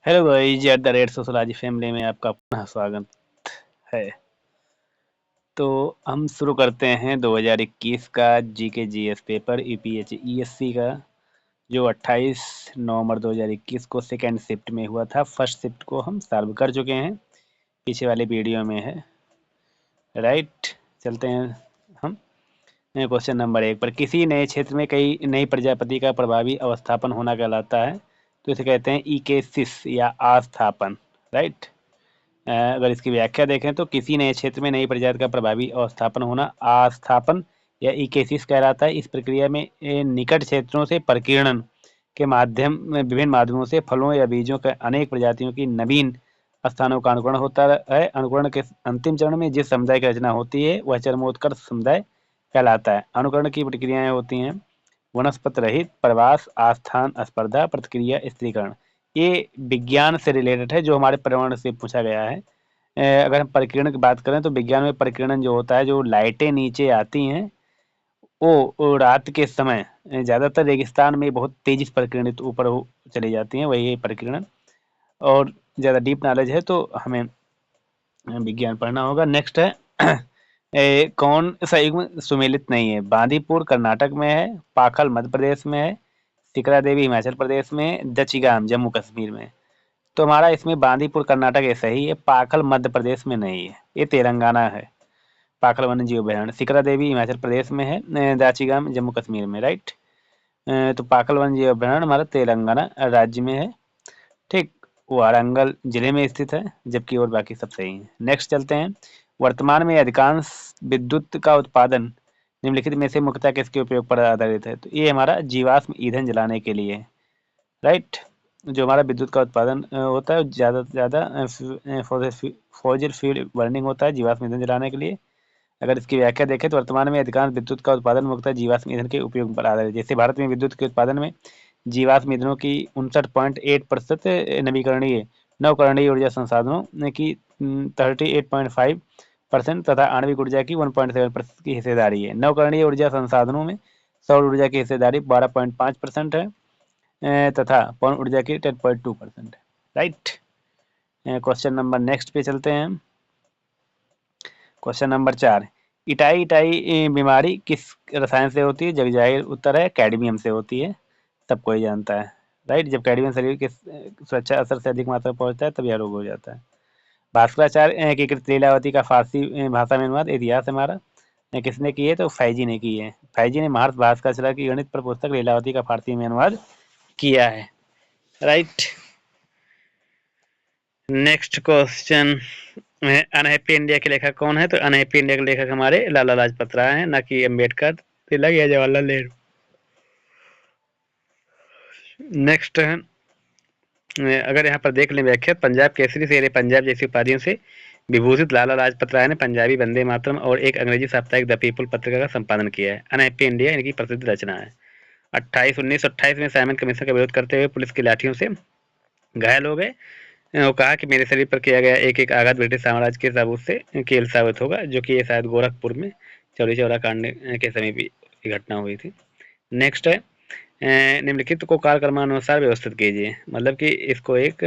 Hello guys, at the rate sociology family में आपका पुनः स्वागत है। तो हम शुरू करते हैं 2021 का GK GS paper UPSC ESC का, जो 28 नवंबर 2021 को सेकेंड शिफ्ट में हुआ था। फर्स्ट शिफ्ट को हम सॉल्व कर चुके हैं, पीछे वाले वीडियो में है। राइट, चलते हैं हम क्वेश्चन नंबर 1 पर। किसी नए क्षेत्र में कई नई प्रजाति का प्रभावी अवस्थापन होना कहलाता है, तो इसे कहते हैं इकेसिस या आस्थापन। राइट, अगर इसकी व्याख्या देखें तो किसी नए क्षेत्र में नई प्रजाति का प्रभावी अवस्थापन होना आस्थापन या इकेसिस कहलाता है। इस प्रक्रिया में निकट क्षेत्रों से प्रकीर्णन के माध्यम विभिन्न माध्यमों से फलों या बीजों के अनेक प्रजातियों की नवीन स्थानों का अनुकरण होता है। अनुकरण के अंतिम चरण में जिस समुदाय की रचना होती है वह चरमोत्कर्ष समुदाय कहलाता है। अनुकरण की प्रक्रियाएं होती हैं वनस्पति रहित, प्रवास, आस्थान, स्पर्धा, प्रतिक्रिया, स्त्रीकरण। ये विज्ञान से रिलेटेड है, जो हमारे पर्यावरण से पूछा गया है। अगर हम प्रकीर्णन की बात करें तो विज्ञान में प्रकीर्णन जो होता है, जो लाइटें नीचे आती हैं वो रात के समय ज़्यादातर रेगिस्तान में बहुत तेजी से प्रकीर्णित ऊपर चली जाती हैं, वही है प्रकीर्णन। और ज़्यादा डीप नॉलेज है तो हमें विज्ञान पढ़ना होगा। नेक्स्ट है कौन सा युग्म सुमेलित नहीं है? बांदीपुर कर्नाटक में है, पाखल मध्य प्रदेश में है, सिकरा देवी हिमाचल प्रदेश में है, दचिगाम जम्मू कश्मीर में। तो हमारा इसमें बांदीपुर कर्नाटक ऐसा ही है, पाखल मध्य प्रदेश में नहीं है, ये तेलंगाना है। पाखल वन्य जीव अभयारण्य सिकरा देवी हिमाचल प्रदेश में है, दाचिगाम जम्मू कश्मीर में। राइट, तो पाखल वन्य जीव अभयारण्य हमारा तेलंगाना राज्य में है। ठीक, वारंगल जिले में स्थित है, जबकि और बाकी सब सही है। नेक्स्ट चलते हैं। वर्तमान में अधिकांश विद्युत का उत्पादन निम्नलिखित में से मुख्यतः किसके उपयोग पर आधारित है? तो ये हमारा जीवाश्म ईंधन जलाने के लिए है। राइट, जो हमारा विद्युत का उत्पादन होता है ज़्यादा से ज़्यादा फॉसिल फ्यूल बर्निंग होता है जीवाश्म ईंधन जलाने के लिए। अगर इसकी व्याख्या देखें तो वर्तमान में अधिकांश विद्युत का उत्पादन मुख्यतः जीवाश्म ईंधन के उपयोग पर आधारित है। जैसे भारत में विद्युत के उत्पादन में जीवाश्म ईंधनों की 59.8% नवीकरणीय नवकरणीय ऊर्जा संसाधनों की 38.5% तथा आणविक ऊर्जा की 1.7% की हिस्सेदारी है। नवकरणीय ऊर्जा संसाधनों में सौर ऊर्जा की हिस्सेदारी 12.5% है तथा पवन ऊर्जा की 10.2% है। राइट, क्वेश्चन नंबर नेक्स्ट पे चलते हैं। क्वेश्चन नंबर 4, इटाई इटाई बीमारी किस रसायन से होती है? जग जाहिर उत्तर है कैडमियम से होती है, सबको ही जानता है। राइट, जब कैडमियम शरीर के सुरक्षा असर से अधिक मात्रा में पहुंचता है तब यह रोग हो जाता है। भास्कराचार्य की कृत लीलावती का फारसी भाषा में अनुवाद इतिहास हमारा किसने की है? तो फैजी ने की है। फैजी ने महर्षि भास्कराचार्य की गणित पर पुस्तक लीलावती का फारसी में अनुवाद किया है। Right, next question, unhappy India के लेखक कौन है? तो अनहैप्पी इंडिया के लेखक हमारे लाला लाजपत राय हैं, ना कि अम्बेडकर, तिलक या जवाहरलाल नेहरू। नेक्स्ट है, अगर यहाँ पर देख लें व्याख्या, पंजाब केसरी, शेर पंजाब जैसी उपाधियों से विभूषित लाला लाजपत राय ने पंजाबी वंदे मातरम और एक अंग्रेजी साप्ताहिक द पीपल पत्रिका का संपादन किया है। अनहैप्पी इंडिया इनकी प्रसिद्ध रचना है। 1928 में साइमन कमीशन का विरोध करते हुए पुलिस की लाठियों से घायल हो गए। वो कहा कि मेरे शरीर पर किया गया एक एक आघात ब्रिटिश साम्राज्य के सबूत से कील साबित होगा, जो कि ये शायद गोरखपुर में चौरी चौरा कांड के समीप ये घटना हुई थी। नेक्स्ट है, निम्नलिखित को कालक्रमानुसार व्यवस्थित कीजिए। मतलब कि इसको एक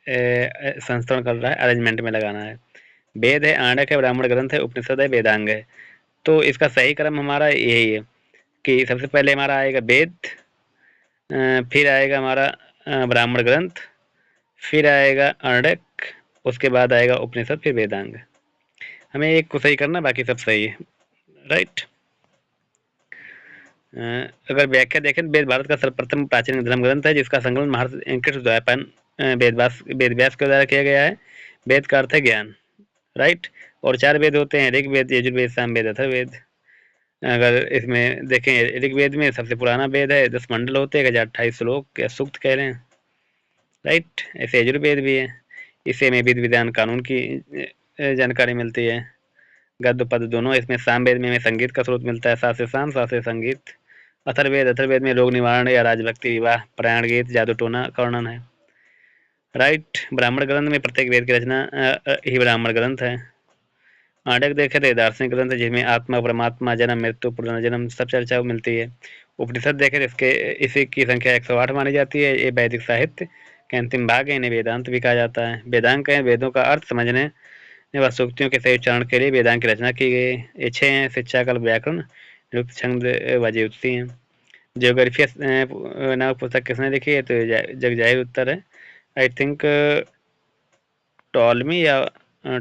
संस्करण कर रहा है, अरेंजमेंट में लगाना है। वेद है, आरण्यक है, ब्राह्मण ग्रंथ है, उपनिषद है, वेदांग है। तो इसका सही क्रम हमारा यही है कि सबसे पहले हमारा आएगा वेद, फिर आएगा हमारा ब्राह्मण ग्रंथ, फिर आएगा आरण्यक, उसके बाद आएगा उपनिषद, फिर वेदांग। हमें एक को सही करना, बाकी सब सही है। राइट, अगर व्याख्या देखें, वेद भारत का सर्वप्रथम प्राचीन धर्म ग्रंथ है, जिसका संकलन महर्षि कृष्णद्वैपायन वेदव्यास के द्वारा किया गया है। वेद का अर्थ है ज्ञान। राइट, और 4 वेद होते हैं, ऋग्वेद, यजुर्वेद, सामवेद, अथर्ववेद। अगर इसमें देखें ऋग्वेद में सबसे पुराना वेद है, 10 मंडल होते हैं, 1028 श्लोक या सूक्त कह रहे हैं। राइट, ऐसे यजुर्वेद भी है, इसे में विधि विधान कानून की जानकारी मिलती है। गद्य पद दोनों। इसमें सामवेद में संगीत का स्रोत मिलता है, साथ से शाम, साथ से संगीत। अथर्ववेद में रोग निवारण या राजभक्ति, विवाह, प्रयाण गीत, जादू टोना का वर्णन है। राइट, ब्राह्मण ग्रंथ में प्रत्येक वेद की रचना ही ब्राह्मण ग्रंथ है। आर्डक देखे तो दार्शनिक ग्रंथ है, जिसमें आत्मा, परमात्मा, जन्म, मृत्यु, पुनर्जन्म सब चर्चा मिलती है। उपनिषद देखे तो इसी की संख्या 108 मानी जाती है। ये वैदिक साहित्य के अंतिम भाग है, इन्हें वेदांत भी कहा जाता है। वेदांग है वेदों का अर्थ समझने व सूक्तियों के सही उच्चारण के लिए वेदांग की रचना की गई। ये 6 हैं: शिक्षा, कल्प, व्याकरण, निरुक्त, छंद व ज्योतिषी हैं। ज्योग्राफी नामक पुस्तक किसने लिखी है? तो जग जाहिर उत्तर है, आई थिंक टॉलमी या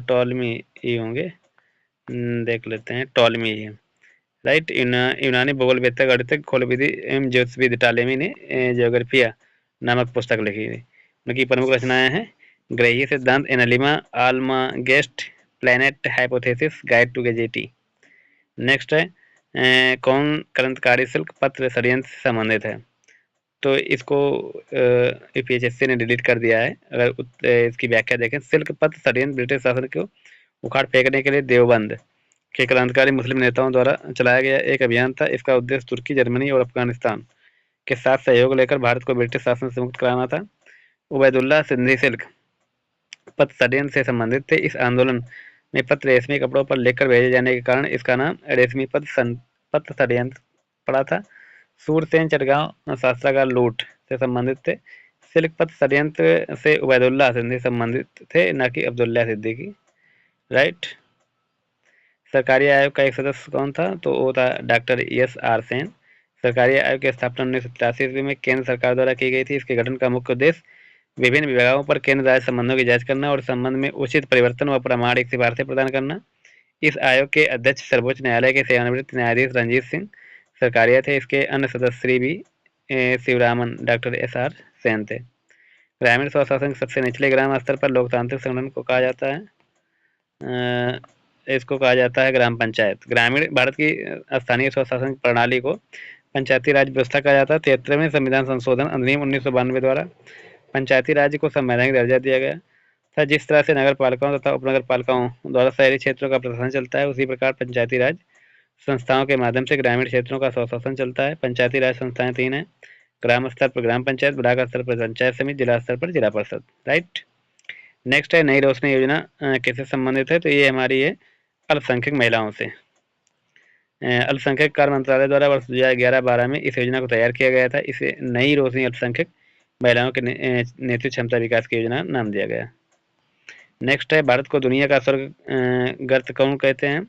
टॉलमी ही होंगे। देख लेते हैं, टॉलमी ही है, राइट। यूनानी भूगोलवेत्ता, गणितज्ञ, खगोल विधि एवं ज्योतिषविद टॉलेमी ने ज्योग्राफिया नामक पुस्तक लिखी थी। उनकी प्रमुख रचनाएं हैं ग्रहीय सिद्धांत, analemma, Almagest, planet hypothesis, guide to गैजेटी। नेक्स्ट है कौन क्रांतिकारी शुल्क पत्र षड्यंत्र से संबंधित है? तो इसको यूपीएससी ने डिलीट कर दिया है। अगर इसकी व्याख्या देखें, सिल्क पत्र षड्यंत्र ब्रिटिश शासन को उखाड़ फेंकने के लिए देवबंद के क्रांतिकारी मुस्लिम नेताओं द्वारा चलाया गया एक अभियान था। इसका उद्देश्य तुर्की, जर्मनी और अफगानिस्तान के साथ सहयोग लेकर भारत को ब्रिटिश शासन से मुक्त कराना था। उबैदुल्ला सिंधी सिल्क पत्र षड्यंत्र से संबंधित थे। इस आंदोलन में पत्र रेशमी कपड़ों पर लिखकर भेजे जाने के कारण इसका नाम रेशमी पत्र षड्यंत्र पड़ा था। सूरसेन, चटगांव शास्त्रागार लूट से संबंधित थे। सिल्क पत्र षड्यंत्र से उबैदुल्ला सिंधी संबंधित थे, न कि अब्दुल्ला सिद्दीकी, राइट। सरकारी आयोग का एक सदस्य कौन था? तो वो था डॉक्टर एस आर सेन। सरकारी आयोग की स्थापना 1983 ईस्वी में केंद्र सरकार द्वारा की गई थी। इसके गठन का मुख्य उद्देश्य विभिन्न विभागों पर केंद्र राज्य संबंधों की जांच करना और संबंध में उचित परिवर्तन व प्रामाणिक सिफारिशें प्रदान करना। इस आयोग के अध्यक्ष सर्वोच्च न्यायालय के सेवानिवृत्त न्यायाधीश रंजीत सिंह सरकारिया थे। इसके अन्य सदस्य Shri B Sivaraman, doctor S R Sen थे। ग्रामीण स्वशासन सबसे निचले ग्राम स्तर पर लोकतांत्रिक संगठन को कहा जाता है, इसको कहा जाता है ग्राम पंचायत। ग्रामीण भारत की स्थानीय स्वशासन प्रणाली को पंचायती राज व्यवस्था कहा जाता है। 73वें संविधान संशोधन अधिनियम 1992 द्वारा पंचायती राज को संवैधानिक दर्जा दिया गया था। जिस तरह से नगर पालिकाओं तथा उपनगर पालिकाओं द्वारा शहरी क्षेत्रों का प्रशासन चलता है, उसी प्रकार पंचायती राज संस्थाओं के माध्यम से ग्रामीण क्षेत्रों का स्वशासन चलता है। पंचायती राज संस्थाएं 3 हैं: ग्राम स्तर पर ग्राम पंचायत, ब्लॉक स्तर पर पंचायत समिति, जिला स्तर पर जिला परिषद, राइट। नेक्स्ट है नई रोशनी योजना किससे संबंधित है? तो ये हमारी है अल्पसंख्यक महिलाओं से। अल्पसंख्यक कार्य मंत्रालय द्वारा वर्ष 2011-12 में इस योजना को तैयार किया गया था। इसे नई रोशनी अल्पसंख्यक महिलाओं के नेतृत्व क्षमता विकास की योजना नाम दिया गया। नेक्स्ट है भारत को दुनिया का स्वर्ग गर्त कौन कहते हैं?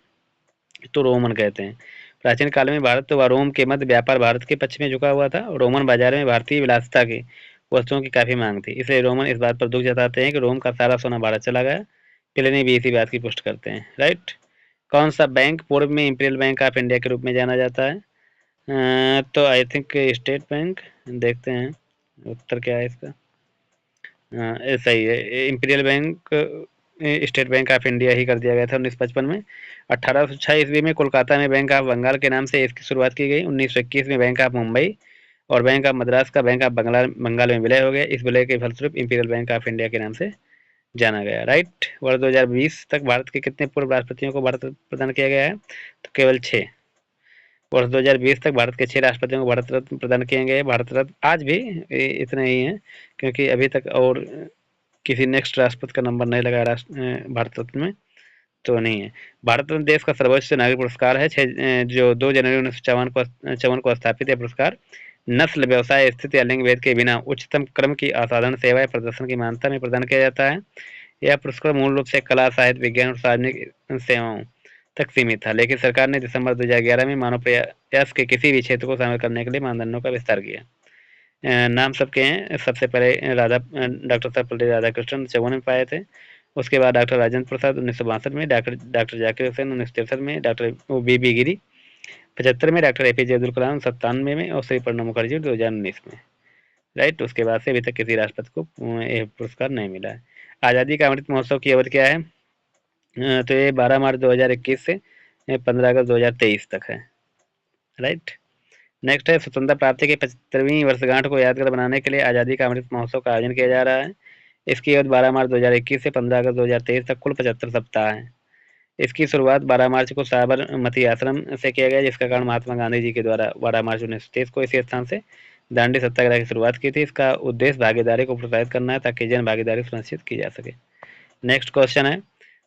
तो रोमन कहते हैं। प्राचीन काल में भारत व रोम के मध्य व्यापार भारत के पक्ष में झुका हुआ था। रोमन बाजार में भारतीय विलासिता की वस्तुओं की काफी मांग थी, इसलिए रोमन इस बात पर दुख जताते हैं कि रोम का सारा सोना भारत चला गया। प्लिनी भी इसी बात की पुष्टि करते हैं, राइट। कौन सा बैंक पूर्व में इंपीरियल बैंक ऑफ इंडिया के रूप में जाना जाता है? तो आई थिंक स्टेट बैंक। देखते हैं उत्तर क्या है इसका। सही है, Imperial Bank State Bank of India ही कर दिया गया था 1955 में। 1806 ईस्वी में कोलकाता में बैंक ऑफ बंगाल के नाम से इसकी शुरुआत की गई। 1921 में बैंक ऑफ मुंबई और बैंक ऑफ मद्रास का बैंक ऑफ बंगाल में विलय हो गया। इस विलय के फलस्वरूप इंपीरियल बैंक ऑफ इंडिया के नाम से जाना गया, राइट। वर्ष 2020 तक भारत के कितने पूर्व राष्ट्रपतियों को भारत रत्न प्रदान किया गया है? तो केवल 6। वर्ष 2020 तक भारत के 6 राष्ट्रपतियों को भारत रत्न प्रदान किए गए। भारत रत्न आज भी इतने ही हैं, क्योंकि अभी तक और किसी नेक्स्ट राष्ट्रपति का नंबर नहीं लगा भारत रत्न में, तो नहीं है। भारत रत्न देश का सर्वोच्च नागरिक पुरस्कार है, जो 2 जनवरी 1954 को स्थापित है। पुरस्कार नस्ल, व्यवसाय, स्थिति या लिंग भेद के बिना उच्चतम क्रम की असाधारण सेवा या प्रदर्शन की मान्यता में प्रदान किया जाता है। यह पुरस्कार मूल रूप से कला, साहित्य, विज्ञान और सार्वजनिक सेवाओं तक सीमित था, लेकिन सरकार ने दिसंबर 2011 में मानव प्रयास के किसी भी क्षेत्र को शामिल करने के लिए मानदंडों का विस्तार किया। नाम सबके हैं। सबसे पहले डॉक्टर सर्वपल्ली राधाकृष्णन 54 में पाए थे। उसके बाद डॉक्टर राजेंद्र प्रसाद 1962 में, डॉक्टर जाकिर हुसैन 1963 में, डॉक्टर बी गिरी 75 में, डॉक्टर एपीजे अब्दुल कलाम 97 में और श्री प्रणब मुखर्जी 2019 में, राइट। उसके बाद से अभी तक किसी राष्ट्रपति को यह पुरस्कार नहीं मिला है। आज़ादी का अमृत महोत्सव की अवधि क्या है? तो ये 12 मार्च 2021 से 15 अगस्त 2023 तक है, राइट। नेक्स्ट है स्वतंत्रता प्राप्ति की 75वीं वर्षगांठ को यादगार बनाने के लिए आज़ादी का अमृत महोत्सव का आयोजन किया जा रहा है। इसकी अवधि 12 मार्च 2021 से 15 अगस्त 2023 तक कुल 75 सप्ताह है। इसकी शुरुआत 12 मार्च को साबरमती आश्रम से किया गया, जिसका कारण महात्मा गांधी जी के द्वारा 12 मार्च 1923 को इसी स्थान से दांडी सत्याग्रह की शुरुआत की थी। इसका उद्देश्य भागीदारी को प्रोत्साहित करना है, ताकि जन भागीदारी सुनिश्चित की जा सके। नेक्स्ट क्वेश्चन है,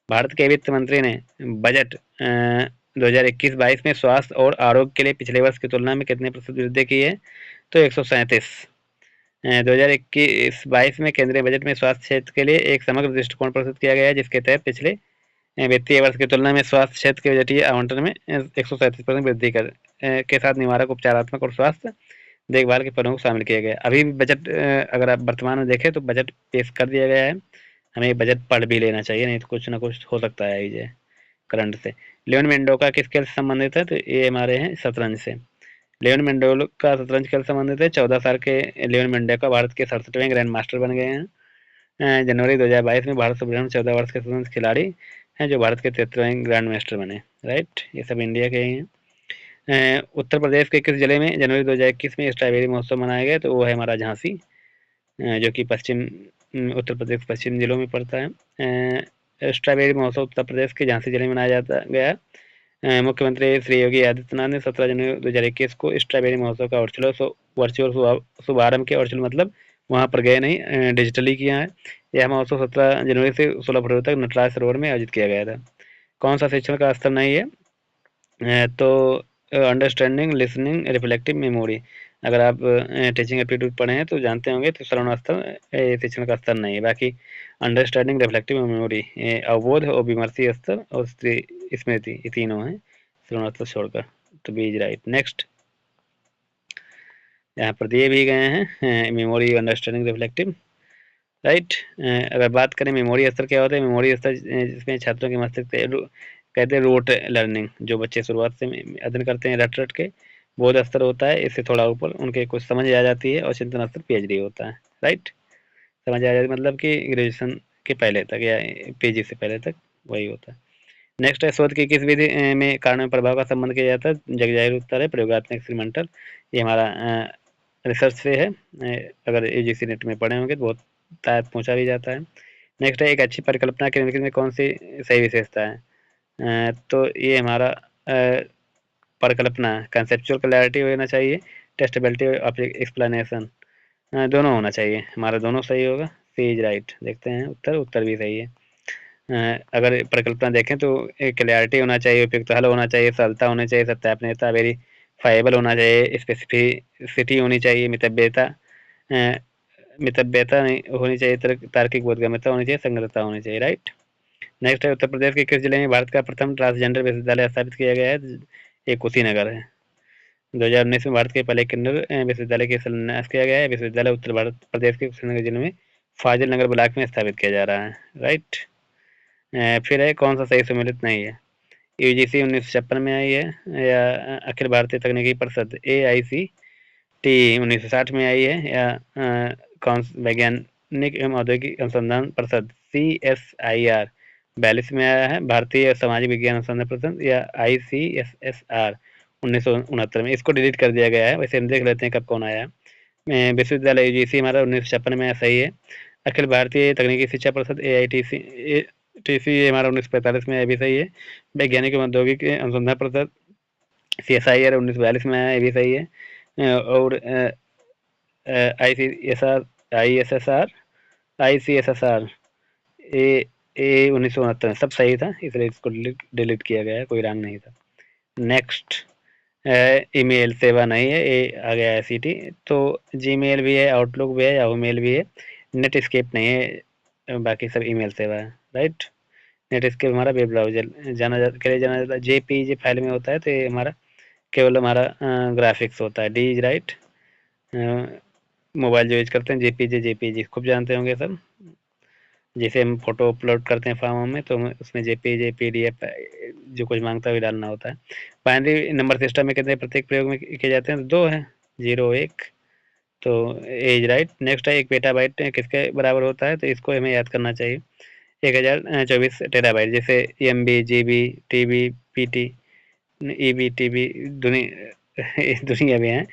भारत के वित्त मंत्री ने बजट 2021-22 में स्वास्थ्य और आरोग्य के लिए पिछले वर्ष की तुलना में कितने प्रतिशत वृद्धि की है? तो 137। 2021-22 में केंद्रीय बजट में स्वास्थ्य क्षेत्र के लिए एक समग्र दृष्टिकोण प्रस्तुत किया गया है, जिसके तहत पिछले वित्तीय वर्ष की तुलना में स्वास्थ्य क्षेत्र के बजटीय आवंटन में 137% वृद्धि के साथ निवारक, उपचारात्मक और स्वास्थ्य देखभाल के पहलुओं को शामिल किया गया। अभी भी बजट अगर आप वर्तमान में देखें तो बजट पेश कर दिया गया है, हमें बजट पढ़ भी लेना चाहिए, नहीं तो कुछ ना कुछ हो सकता है ये करंट से। लियोन मेंडोका किस खेल से संबंधित है? तो ये हमारे हैं शतरंज से। लियोन मेंडोका शतरंज खेल से संबंधित है। 14 साल के लियोन मेंडोका भारत के 67वें ग्रैंड मास्टर बन गए हैं। जनवरी 2022 में भारत से 14 वर्ष के शतरंज खिलाड़ी हैं जो भारत के 73वें ग्रैंड मास्टर बने। राइट, ये सब इंडिया के ही हैं। उत्तर प्रदेश के किस जिले में जनवरी 2021 में स्ट्रॉबेरी महोत्सव मनाया गया? तो वो है हमारा झांसी, जो कि पश्चिम उत्तर प्रदेश पश्चिम जिलों में पड़ता है। स्ट्रॉबेरी महोत्सव उत्तर प्रदेश के झांसी जिले में मनाया जाता गया। मुख्यमंत्री श्री योगी आदित्यनाथ ने 17 जनवरी 2021 को स्ट्रॉबेरी महोत्सव का वर्चुअल शुभारंभ किया। वर्चुअल मतलब वहाँ पर गए नहीं, डिजिटली किया है। यह महोत्सव 17 जनवरी से 16 फरवरी तक नटराज सरोवर में आयोजित किया गया था। कौन सा शिक्षण का स्तर नहीं है? तो अंडरस्टैंडिंग, लिसनिंग, रिफ्लेक्टिव मेमोरी। अगर आप टीचिंग एप्टीट्यूड पढ़े हैं तो जानते होंगे, तो श्रवण स्तर शिक्षण का स्तर नहीं है। बाकी अंडरस्टैंडिंग, रिफ्लेक्टिव मेमोरी, अवबोध और विमर्शी स्तर और स्मृति, ये तीनों हैं श्रवण स्तर छोड़कर। तो बी इज राइट। नेक्स्ट, यहाँ पर दिए भी गए हैं मेमोरी, अंडरस्टैंडिंग, रिफ्लेक्टिव। राइट। अगर बात करें मेमोरी स्तर क्या होता है? मेमोरी स्तर जिसमें छात्रों के मस्तिष्क कहते हैं रोट लर्निंग, जो बच्चे शुरुआत से अध्ययन करते हैं रट रट के, बोध स्तर होता है। इससे थोड़ा ऊपर उनके कुछ समझ आ जाती है, और चिंतन स्तर पीएचडी होता है। राइट, समझ आ जाती मतलब कि ग्रेजुएशन के पहले तक या पीजी से पहले तक वही होता है। नेक्स्ट है, शोध की किस विधि में कारण में प्रभाव का संबंध किया जाता है? जगजाहिर उत्तर है प्रयोगात्मक एक्सपेरिमेंटल। ये हमारा रिसर्च से है। अगर यूजीसी नेट में पढ़े होंगे तो बहुत शायद पूछा भी जाता है। नेक्स्ट है, एक अच्छी परिकल्पना के निम्नलिखित में कौन सी सही विशेषता है? तो ये हमारा परिकल्पना कंसेप्चुअल क्लैरिटी होना चाहिए, टेस्टेबिलिटी ऑफ एक्सप्लेनेशन दोनों होना चाहिए। हमारा दोनों सही होगा, सी इज राइट। देखते हैं उत्तर भी सही है। अगर परिकल्पना देखें तो क्लैरिटी होना चाहिए, उपयुक्त हल होना चाहिए, सरलता होनी चाहिए, सत्यापनीयता, वेरीफाइबल होना चाहिए, स्पेसिफिसिटी होनी चाहिए, मितव्ययता होनी चाहिए, तार्किक बोधगम्यता होनी चाहिए, संगतता होनी चाहिए। राइट। नेक्स्ट है, उत्तर प्रदेश के किस जिले में भारत का प्रथम ट्रांसजेंडर विश्वविद्यालय स्थापित किया गया है? ये कुशीनगर है। 2019 में भारत के पहले किन्नर विश्वविद्यालय का शिलान्यास किया गया है। विश्वविद्यालय उत्तर भारत प्रदेश के कुशीनगर जिले में फाजिल नगर ब्लॉक में स्थापित किया जा रहा है। राइट। फिर है, कौन सा सही सम्मिलित नहीं है? यूजीसी 1956 में आई है, या अखिल भारतीय तकनीकी परिषद AICTE 1960 में आई है, या कौन वैज्ञानिक एवं औद्योगिक अनुसंधान परिषद CSIR 42 में आया है, भारतीय सामाजिक विज्ञान अनुसंधान परिषद या ICSSR 1969 में। इसको डिलीट कर दिया गया है, वैसे हम देख लेते हैं कब कौन आया है। विश्वविद्यालय यूजीसी हमारा 1956 में सही है। अखिल भारतीय तकनीकी शिक्षा परिषद AITC हमारा 1945 में भी सही है। वैज्ञानिक एवं औद्योगिक अनुसंधान परिषद CSIR 1942 में आया, ये भी सही है। और ICSSR ए 1969 सब सही था, इसलिए इसको डिलीट किया गया है, कोई रंग नहीं था। नेक्स्ट, ईमेल सेवा नहीं है, ये आ गया है CT। तो जीमेल भी है, आउटलुक भी है, याहू मेल भी है, नेट स्केप नहीं है, बाकी सब ईमेल सेवा है। राइट। नेट स्केप हमारा वेब ब्राउजर जाना जाता है, JPG फाइल में होता है, तो ये हमारा केवल हमारा ग्राफिक्स होता है। D is right. मोबाइल जो यूज करते हैं JPG खूब जानते होंगे सब, जैसे हम फोटो अपलोड करते हैं फॉर्म में, तो उसमें JPG PDF जो कुछ मांगता है वो डालना होता है। बाइनरी नंबर सिस्टम में कितने प्रत्येक प्रयोग में किए जाते हैं? तो 2 है, 0 1। तो एज राइट। नेक्स्ट है, 1 पेटाबाइट किसके बराबर होता है? तो इसको हमें याद करना चाहिए, 1024 टेराबाइट। जैसे MB, GB, TB, PT, EB, TB दुनिया में है।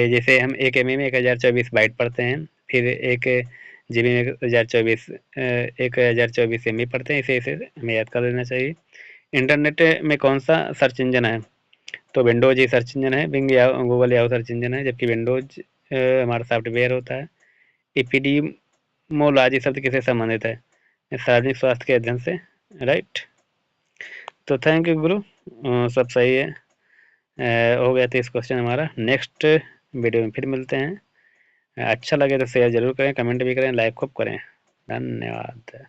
जैसे हम 1 MB में 1024 बाइट पढ़ते हैं, फिर 1 GB में 1024 MB पढ़ते हैं। इसे हमें याद कर लेना चाहिए। इंटरनेट में कौन सा सर्च इंजन है? तो विंडोज ही सर्च इंजन है, बिंग या गूगल याहू सर्च इंजन है, जबकि विंडोज हमारा सॉफ्टवेयर होता है। एपिडीमोलॉजी शब्द किससे संबंधित है? सार्वजनिक स्वास्थ्य के अध्ययन से। राइट। तो थैंक यू गुरु, सब सही है। हो गया 30 क्वेश्चन हमारा। नेक्स्ट वीडियो में फिर मिलते हैं। अच्छा लगे तो शेयर ज़रूर करें, कमेंट भी करें, लाइक खूब करें। धन्यवाद।